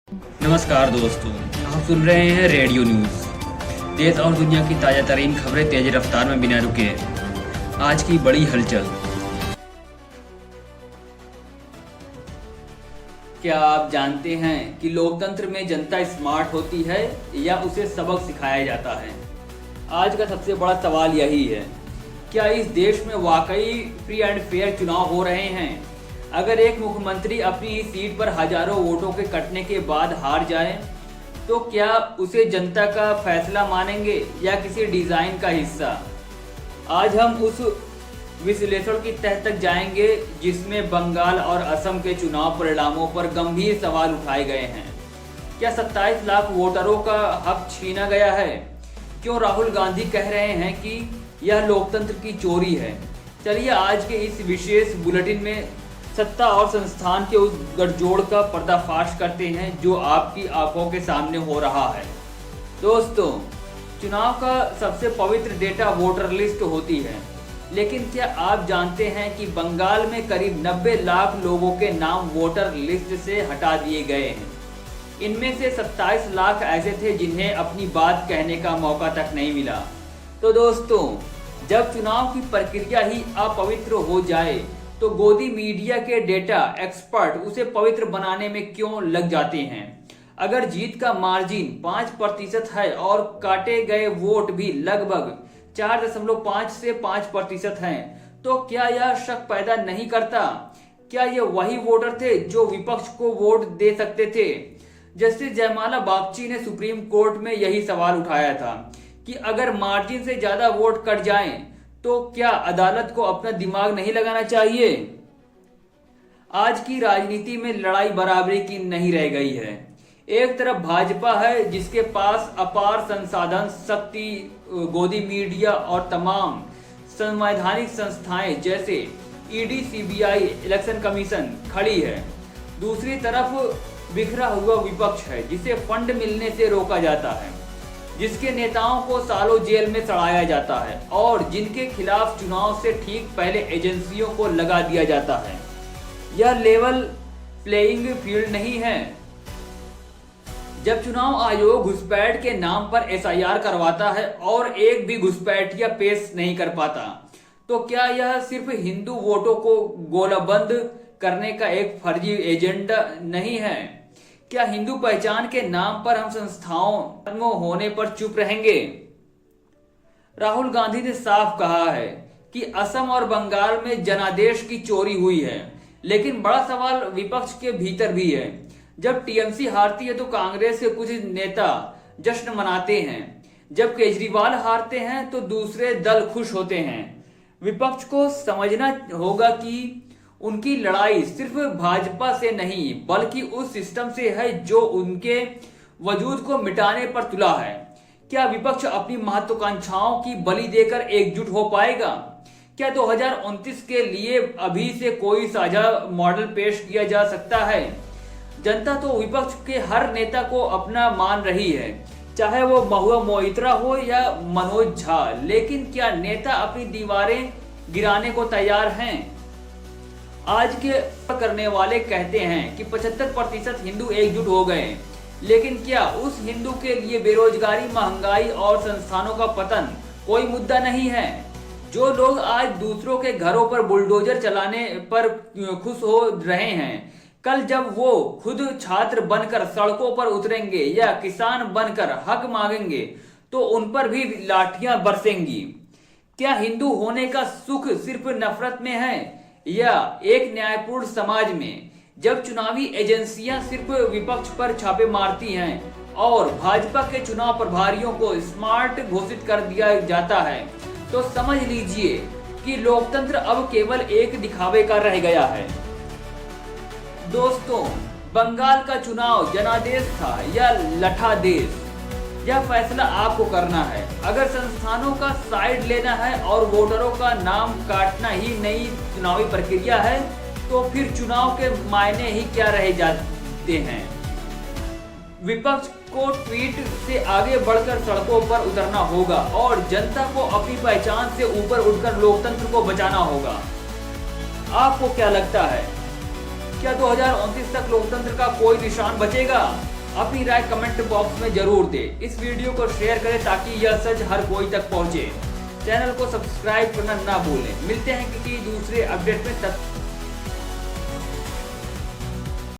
नमस्कार दोस्तों, आप सुन रहे हैं रेडियो न्यूज़। देश और दुनिया की ताज़ा तरीन खबरें तेज रफ्तार में बिना रुके। आज की बड़ी हलचल। क्या आप जानते हैं कि लोकतंत्र में जनता स्मार्ट होती है या उसे सबक सिखाया जाता है? आज का सबसे बड़ा सवाल यही है, क्या इस देश में वाकई फ्री एंड फेयर चुनाव हो रहे हैं? अगर एक मुख्यमंत्री अपनी ही सीट पर हजारों वोटों के कटने के बाद हार जाए तो क्या उसे जनता का फैसला मानेंगे या किसी डिजाइन का हिस्सा? आज हम उस विश्लेषण की तह तक जाएंगे जिसमें बंगाल और असम के चुनाव परिणामों पर गंभीर सवाल उठाए गए हैं। क्या 27 लाख वोटरों का हक छीना गया है? क्यों राहुल गांधी कह रहे हैं कि यह लोकतंत्र की चोरी है? चलिए आज के इस विशेष बुलेटिन में सत्ता और संस्थान के उस गठजोड़ का पर्दाफाश करते हैं जो आपकी आंखों के सामने हो रहा है। दोस्तों, चुनाव का सबसे पवित्र डेटा वोटर लिस्ट होती है, लेकिन क्या आप जानते हैं कि बंगाल में करीब 90 लाख लोगों के नाम वोटर लिस्ट से हटा दिए गए हैं। इनमें से 27 लाख ऐसे थे जिन्हें अपनी बात कहने का मौका तक नहीं मिला। तो दोस्तों, जब चुनाव की प्रक्रिया ही अपवित्र हो जाए तो गोदी मीडिया के डेटा एक्सपर्ट उसे पवित्र बनाने में क्यों लग जाते हैं? अगर जीत का मार्जिन 5% है और काटे गए वोट भी लगभग 4.5 से 5% हैं, तो क्या यह शक पैदा नहीं करता? क्या ये वही वोटर थे जो विपक्ष को वोट दे सकते थे? जस्टिस जयमाला बागची ने सुप्रीम कोर्ट में यही सवाल उठाया था कि अगर मार्जिन से ज्यादा वोट कट जाएं, तो क्या अदालत को अपना दिमाग नहीं लगाना चाहिए? आज की राजनीति में लड़ाई बराबरी की नहीं रह गई है। एक तरफ भाजपा है जिसके पास अपार संसाधन, शक्ति, गोदी मीडिया और तमाम संवैधानिक संस्थाएं जैसे ईडी, सीबीआई, इलेक्शन कमीशन खड़ी है। दूसरी तरफ बिखरा हुआ विपक्ष है जिसे फंड मिलने से रोका जाता है, जिसके नेताओं को सालों जेल में सड़ाया जाता है और जिनके खिलाफ चुनाव से ठीक पहले एजेंसियों को लगा दिया जाता है। यह लेवल प्लेइंग फील्ड नहीं है। जब चुनाव आयोग घुसपैठ के नाम पर एसआईआर करवाता है और एक भी घुसपैठिया पेश नहीं कर पाता, तो क्या यह सिर्फ हिंदू वोटों को गोलाबंद करने का एक फर्जी एजेंडा नहीं है? क्या हिंदू पहचान के नाम पर हम संस्थाओं खत्म होने पर चुप रहेंगे? राहुल गांधी ने साफ कहा है कि असम और बंगाल में जनादेश की चोरी हुई है, लेकिन बड़ा सवाल विपक्ष के भीतर भी है। जब टीएमसी हारती है तो कांग्रेस के कुछ नेता जश्न मनाते हैं, जब केजरीवाल हारते हैं तो दूसरे दल खुश होते हैं। विपक्ष को समझना होगा कि उनकी लड़ाई सिर्फ भाजपा से नहीं बल्कि उस सिस्टम से है जो उनके वजूद को मिटाने पर तुला है। क्या विपक्ष अपनी महत्वाकांक्षाओं की बलि देकर एकजुट हो पाएगा? क्या 2029 के लिए अभी से कोई साझा मॉडल पेश किया जा सकता है? जनता तो विपक्ष के हर नेता को अपना मान रही है, चाहे वो महुआ मोइत्रा हो या मनोज झा, लेकिन क्या नेता अपनी दीवारें गिराने को तैयार हैं? आज के करने वाले कहते हैं कि 75% हिंदू एकजुट हो गए, लेकिन क्या उस हिंदू के लिए बेरोजगारी, महंगाई और संस्थानों का पतन कोई मुद्दा नहीं है? जो लोग आज दूसरों के घरों पर बुलडोजर चलाने पर खुश हो रहे हैं, कल जब वो खुद छात्र बनकर सड़कों पर उतरेंगे या किसान बनकर हक मांगेंगे तो उन पर भी लाठियां बरसेंगी। क्या हिंदू होने का सुख सिर्फ नफरत में है या एक न्यायपूर्ण समाज में? जब चुनावी एजेंसियां सिर्फ विपक्ष पर छापे मारती हैं और भाजपा के चुनाव प्रभारियों को स्मार्ट घोषित कर दिया जाता है, तो समझ लीजिए कि लोकतंत्र अब केवल एक दिखावे का रह गया है। दोस्तों, बंगाल का चुनाव जनादेश था या लठादेश, यह फैसला आपको करना है। अगर संस्थानों का साइड लेना है और वोटरों का नाम काटना ही नई चुनावी प्रक्रिया है, तो फिर चुनाव के मायने ही क्या रह जाते हैं? विपक्ष को ट्वीट से आगे बढ़कर सड़कों पर उतरना होगा और जनता को अपनी पहचान से ऊपर उठकर लोकतंत्र को बचाना होगा। आपको क्या लगता है, क्या 2029 तक लोकतंत्र का कोई निशान बचेगा? अपनी राय कमेंट बॉक्स में जरूर दें। इस वीडियो को शेयर करें ताकि यह सच हर कोई तक पहुंचे। चैनल को सब्सक्राइब करना ना भूलें। मिलते हैं किसी दूसरे अपडेट में, तब